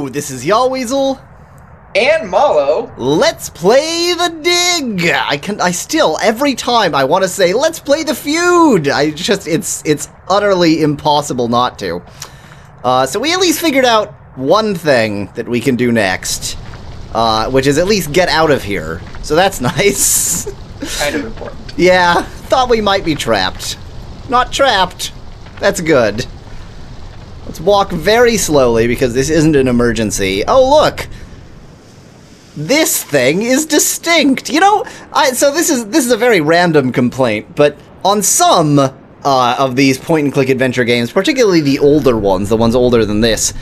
Hello, this is Yahweasel. And Mallow. Let's play the dig. I still, every time I want to say, let's play the feud. It's utterly impossible not to. So we at least figured out one thing that we can do next, which is at least get out of here. So that's nice. Kind of important. Yeah, thought we might be trapped. Not trapped. That's good. Let's walk very slowly because this isn't an emergency. Oh, look. This thing is distinct. You know, so this is a very random complaint, but on some of these point-and-click adventure games, particularly the older ones, the ones older than this,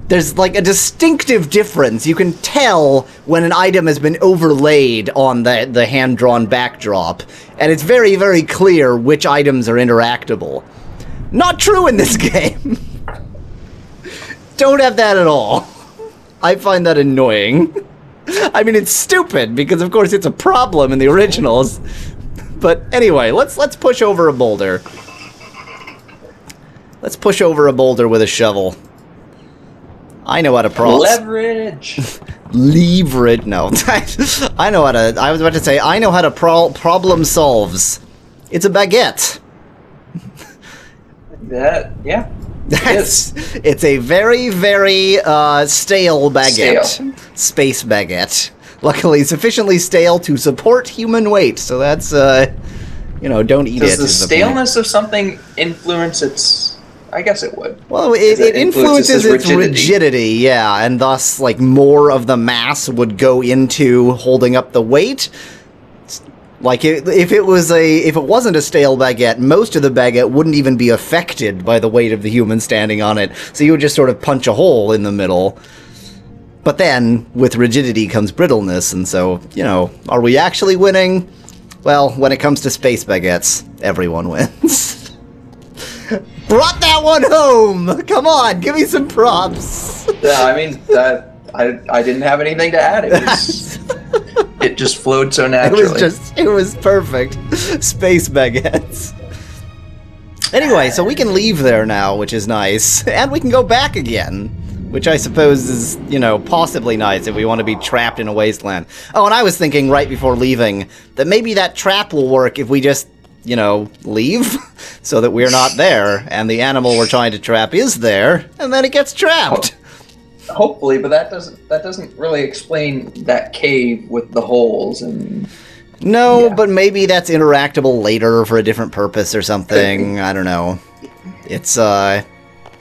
there's like a distinctive difference. You can tell when an item has been overlaid on the hand-drawn backdrop, and it's very, very clear which items are interactable. Not true in this game. Don't have that at all. I find that annoying. I mean, it's stupid, because of course it's a problem in the originals. But anyway, let's push over a boulder. Let's push over a boulder with a shovel. I know how to leverage. Leverage. No. I know how to... I was about to say, I know how to problem solves. It's a baguette. Yeah. It's a very, very stale baguette. Stale. Space baguette. Luckily, sufficiently stale to support human weight. So that's, you know, don't eat it. Does the staleness of something influence its... I guess it would. Well, it influences its rigidity, yeah, and thus, like, more of the mass would go into holding up the weight. Like, if it wasn't a stale baguette, most of the baguette wouldn't even be affected by the weight of the human standing on it, so you would just sort of punch a hole in the middle. But then, with rigidity comes brittleness, and so, you know, are we actually winning? Well, when it comes to space baguettes, everyone wins. Brought that one home! Come on, give me some props! Yeah, I mean, I didn't have anything to add. It just flowed so naturally. It was perfect. Space baguettes. Anyway, so we can leave there now, which is nice. And we can go back again, which I suppose is, you know, possibly nice if we want to be trapped in a wasteland. Oh, and I was thinking right before leaving that maybe that trap will work if we just, you know, leave so that we're not there and the animal we're trying to trap is there and then it gets trapped. Hopefully, but that doesn't really explain that cave with the holes and... No, yeah. But maybe that's interactable later for a different purpose or something. I don't know. It's I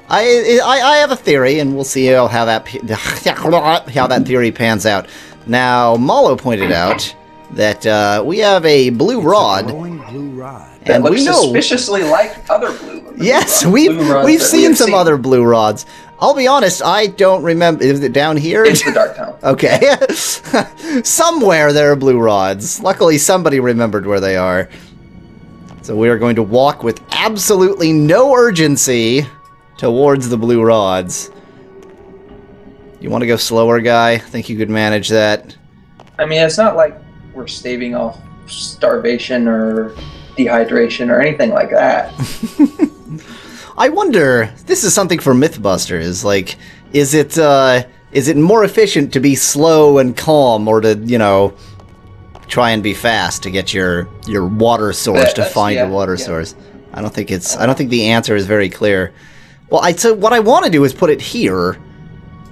have a theory, and we'll see how that theory pans out. Now, Mallow pointed out that we have a blue rod. That looks suspiciously like other blue rods. Yes, we've seen some other blue rods. I'll be honest, I don't remember. Is it down here? It's the Dark Town. Okay. Somewhere there are blue rods. Luckily, somebody remembered where they are. So we are going to walk with absolutely no urgency towards the blue rods. You want to go slower, guy? Think you could manage that? I mean, it's not like we're staving off starvation or dehydration or anything like that. I wonder, this is something for Mythbusters, like, is it more efficient to be slow and calm or to, you know, try and be fast to get your water source, to find your water source? I don't think the answer is very clear. Well, so what I want to do is put it here,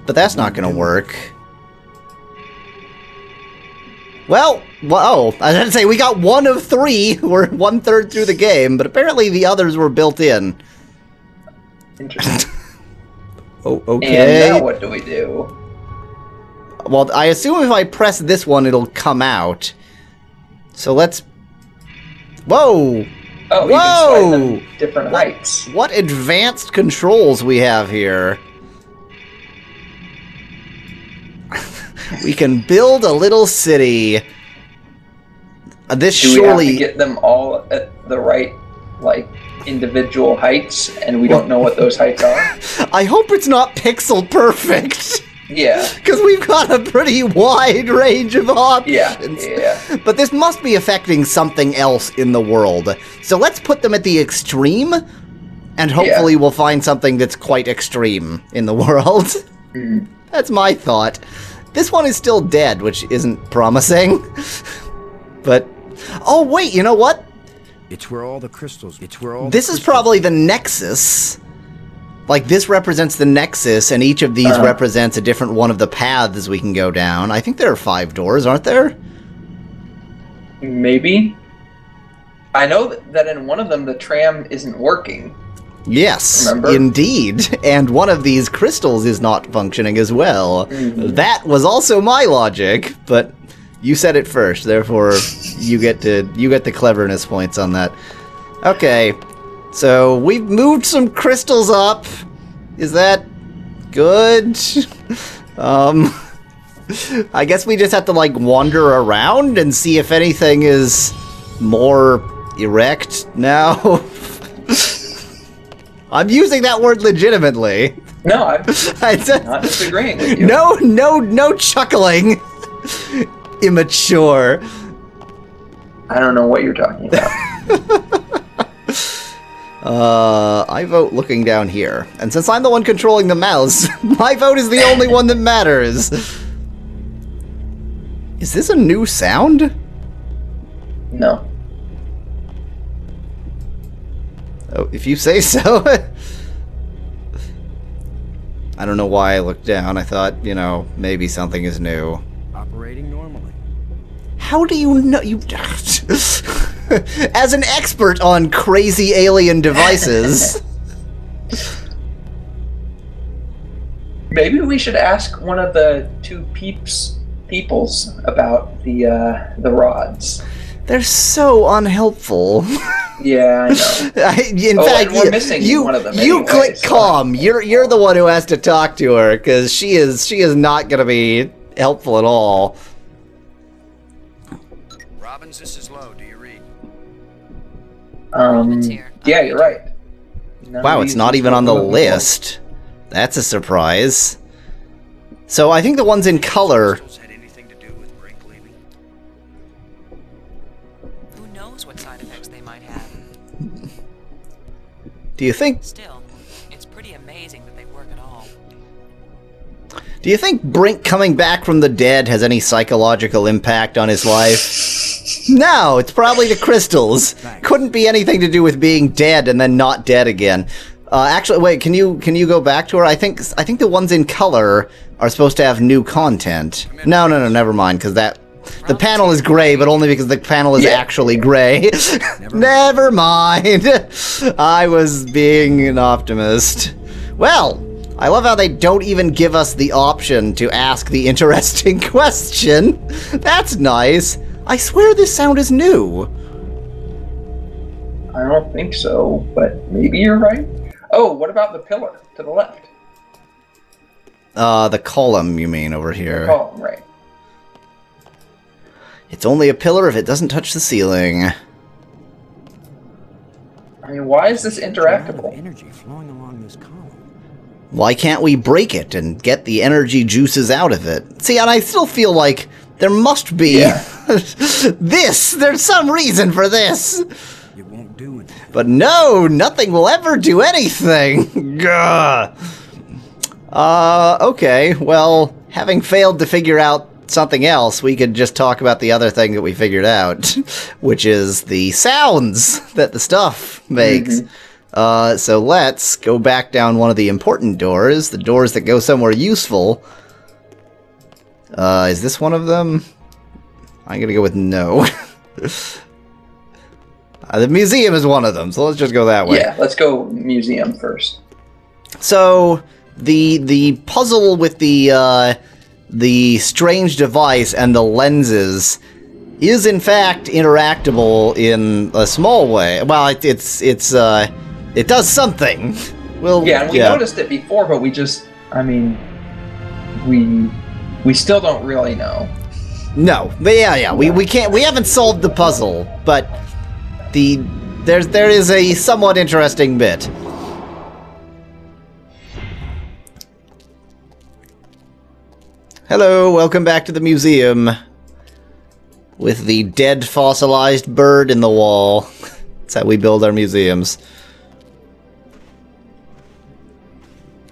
but that's not going to work. Well, I was going to say, we got one of three. We're 1/3 through the game, but apparently the others were built in. Interesting. Oh, okay. And now what do we do? Well, I assume if I press this one, it'll come out. So let's... Whoa! Oh, whoa! You can slide them different heights. What advanced controls we have here. We can build a little city. This do surely... we have to get them all at the right, like, individual heights, and we don't know what those heights are? I hope it's not pixel perfect. Yeah. Because we've got a pretty wide range of options. Yeah. But this must be affecting something else in the world. So let's put them at the extreme, and hopefully we'll find something that's quite extreme in the world. Mm. That's my thought. This one is still dead, which isn't promising. But... oh, wait, you know what? It's where all the crystals... It's where all this is probably the Nexus. Like, this represents the Nexus, and each of these represents a different one of the paths we can go down. I think there are 5 doors, aren't there? Maybe. I know that in one of them, the tram isn't working. Yes, remember? Indeed. And one of these crystals is not functioning as well. That was also my logic, but you said it first, therefore you get the cleverness points on that. Okay. So, we've moved some crystals up. Is that good? I guess we just have to, like, wander around and see if anything is more erect now. I'm using that word legitimately. No, I'm not disagreeing with you. No chuckling. Immature. I don't know what you're talking about. I vote looking down here. And since I'm the one controlling the mouse, my vote is the only one that matters. Is this a new sound? No. Oh, if you say so. I don't know why I looked down. I thought, you know, maybe something is new. Operating normally. How do you know? You... As an expert on crazy alien devices... Maybe we should ask one of the 2 peoples about the rods. They're so unhelpful. Yeah, I know. In fact, we're missing one of them you anyway, click so. calm. You're the one who has to talk to her because she is not going to be helpful at all. Robbins, this is low. Do you read? Yeah, you're right. Wow, it's not even on the list. That's a surprise. So I think the ones in color. Had anything to do with Brink leaving? Who knows what side effects they might have? Do you think? Still, it's pretty amazing that they work at all. Do you think Brink coming back from the dead has any psychological impact on his life? No, it's probably the crystals. Couldn't be anything to do with being dead and then not dead again. Actually, wait. Can you go back to her? I think the ones in color are supposed to have new content. No, never mind. Because the panel is gray, but only because the panel is actually gray. Never mind. I was being an optimist. Well, I love how they don't even give us the option to ask the interesting question. That's nice. I swear this sound is new. I don't think so, but maybe you're right. Oh, what about the pillar to the left? The column, you mean, over here. The column, right. It's only a pillar if it doesn't touch the ceiling. I mean, why is this interactable? Energy flowing along this column. Why can't we break it and get the energy juices out of it? See, and I still feel like there must be there's some reason for this. It won't do anything. But no, nothing will ever do anything. Gah. Okay, well, having failed to figure out something else, we could just talk about the other thing that we figured out, which is the sounds that the stuff makes. So let's go back down one of the important doors, the doors that go somewhere useful. Is this one of them? I'm gonna go with no. The museum is one of them, so let's just go that way. Yeah, let's go museum first. So the puzzle with the strange device and the lenses is in fact interactable in a small way. Well, it does something. Well, yeah, and we noticed it before, but we just, I mean, we still don't really know. No, but yeah, we haven't solved the puzzle, but there is a somewhat interesting bit. Hello, welcome back to the museum. With the dead fossilized bird in the wall. That's how we build our museums.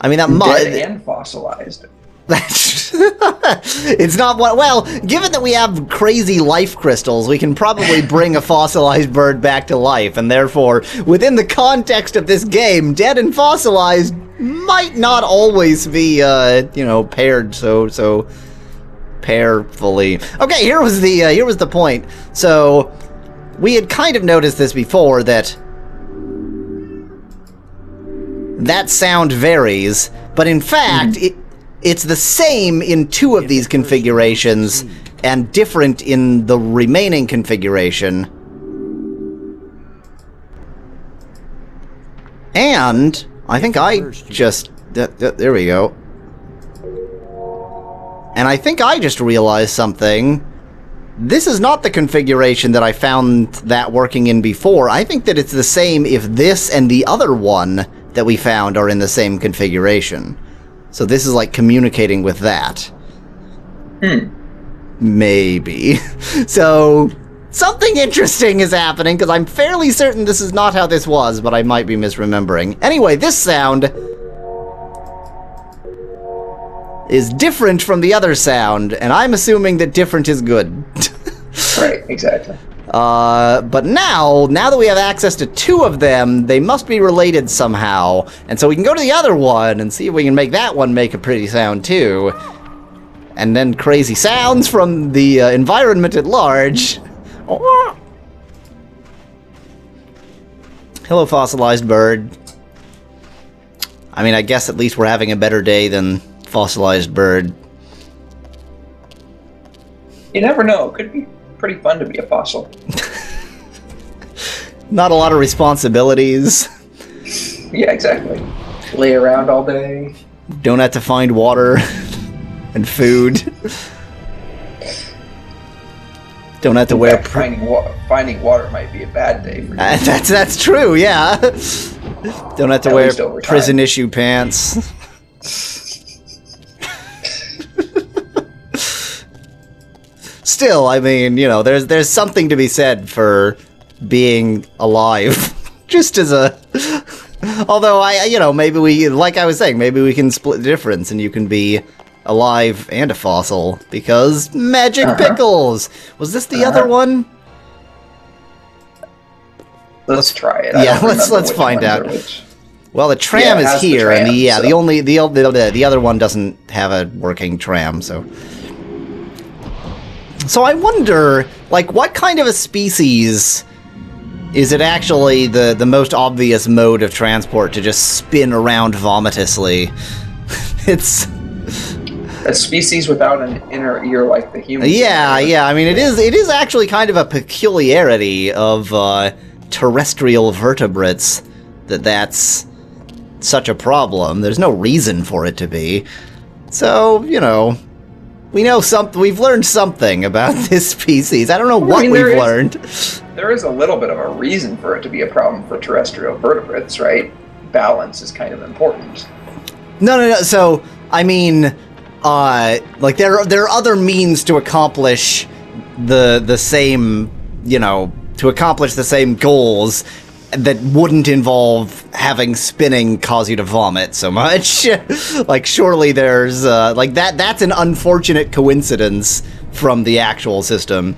I mean, that dead and fossilized. It's not what. Well, given that we have crazy life crystals, we can probably bring a fossilized bird back to life, and therefore, within the context of this game, dead and fossilized might not always be, paired so pairfully. Okay, here was the point. So, we had kind of noticed this before, that sound varies, but in fact, it's the same in two of these configurations, and different in the remaining configuration. And I think I just... there we go. And I think I just realized something. This is not the configuration that I found that working in before. I think that it's the same if this and the other one that we found are in the same configuration. So this is like communicating with that. Maybe. So, something interesting is happening, because I'm fairly certain this is not how this was, but I might be misremembering. Anyway, this sound is different from the other sound, and I'm assuming that different is good. Right, exactly. But now that we have access to two of them, they must be related somehow. And so we can go to the other one and see if we can make that one make a pretty sound too. And then crazy sounds from the environment at large. Hello, fossilized bird. I mean, I guess at least we're having a better day than fossilized bird. You never know. It could be pretty fun to be a fossil. Not a lot of responsibilities. Yeah, exactly. Lay around all day. Don't have to find water and food. Don't have to wear... Finding water might be a bad day for you. That's true, yeah. Don't have to At wear least over time. prison-issue pants. Still, I mean, there's something to be said for being alive. Just as a... Although, maybe we, like I was saying, maybe we can split the difference and you can be alive and a fossil, because magic pickles! Was this the other one? Let's try it. Yeah, let's find out. Well, the tram is here, and the other one doesn't have a working tram, so... So I wonder, like, what kind of a species is it actually the most obvious mode of transport to just spin around vomitously? It's... A species without an inner ear like the human. Yeah, I mean, it is actually kind of a peculiarity of terrestrial vertebrates that's such a problem. There's no reason for it to be. So, we know something. We've learned something about this species. I don't know what we've learned. There is a little bit of a reason for it to be a problem for terrestrial vertebrates, right? Balance is kind of important. No. So, I mean, like there are other means to accomplish the same, to accomplish the same goals that wouldn't involve having spinning cause you to vomit so much. Like, surely there's, like, that's an unfortunate coincidence from the actual system.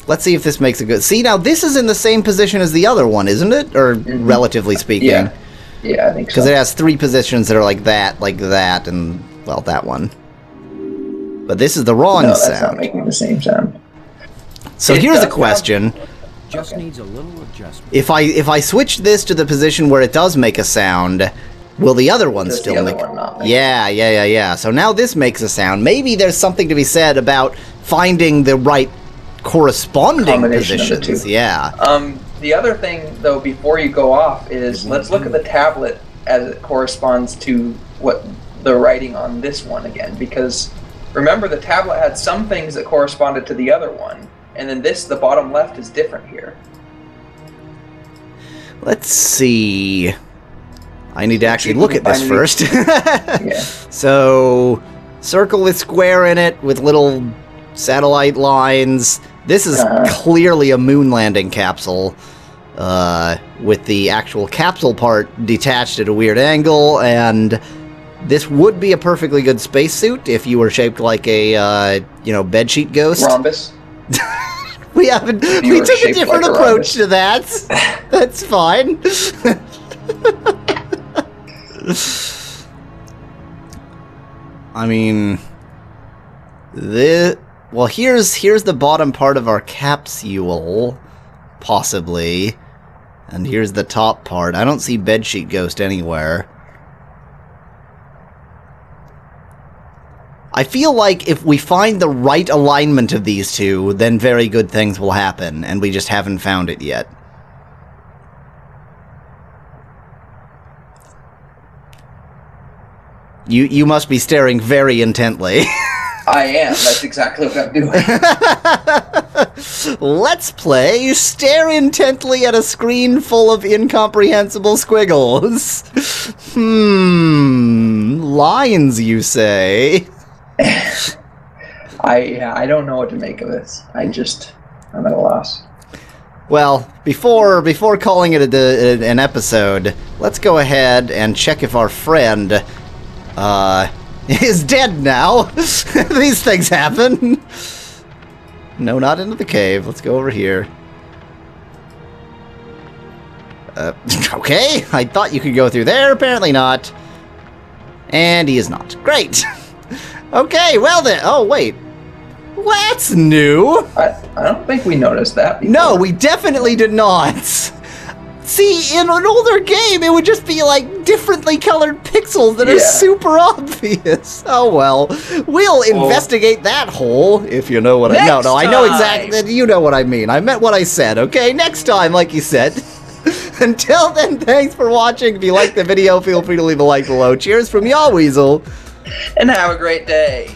Let's see if this makes a good... See, now, this is in the same position as the other one, isn't it? Or relatively speaking. Yeah, I think so. Because it has three positions that are like that, and, well, that one. But this is the wrong sound. No, that's not making the same sound. So here's a question. Just needs a little adjustment. If I switch this to the position where it does make a sound, will the other one still make? Yeah. So now this makes a sound. Maybe there's something to be said about finding the right corresponding positions. Yeah. The other thing, though, before you go off, is let's look at the tablet as it corresponds to what the writing on this one again, because remember the tablet had some things that corresponded to the other one. And then the bottom left, is different here. Let's see. I need to actually look at this first. Yeah. So, circle with square in it, with little satellite lines. This is clearly a moon landing capsule, with the actual capsule part detached at a weird angle, and This would be a perfectly good spacesuit if you were shaped like a, bedsheet ghost. Rhombus. We haven't. You We were took a shaped different like a approach to that. That's fine. I mean, well, here's the bottom part of our capsule, possibly, and here's the top part. I don't see bedsheet ghost anywhere. I feel like if we find the right alignment of these two, then very good things will happen, and we just haven't found it yet. You must be staring very intently. I am. That's exactly what I'm doing. Let's play Stare Intently at a Screen Full of Incomprehensible Squiggles. Lines, you say? I don't know what to make of this. I'm at a loss. Well, before calling it an episode, let's go ahead and check if our friend is dead now. These things happen. No, not into the cave. Let's go over here. Okay, I thought you could go through there. Apparently not. And he is not. Great. Okay, well then. Oh, wait. That's new. I don't think we noticed that before. No, we definitely did not. See, in an older game, it would just be like differently colored pixels that are super obvious. Oh well, we'll investigate that hole, if you know what I... No, I know exactly, you know what I mean. I meant what I said, okay? Next time, like you said. Until then, thanks for watching. If you liked the video, feel free to leave a like below. Cheers from Yahweasel. And have a great day.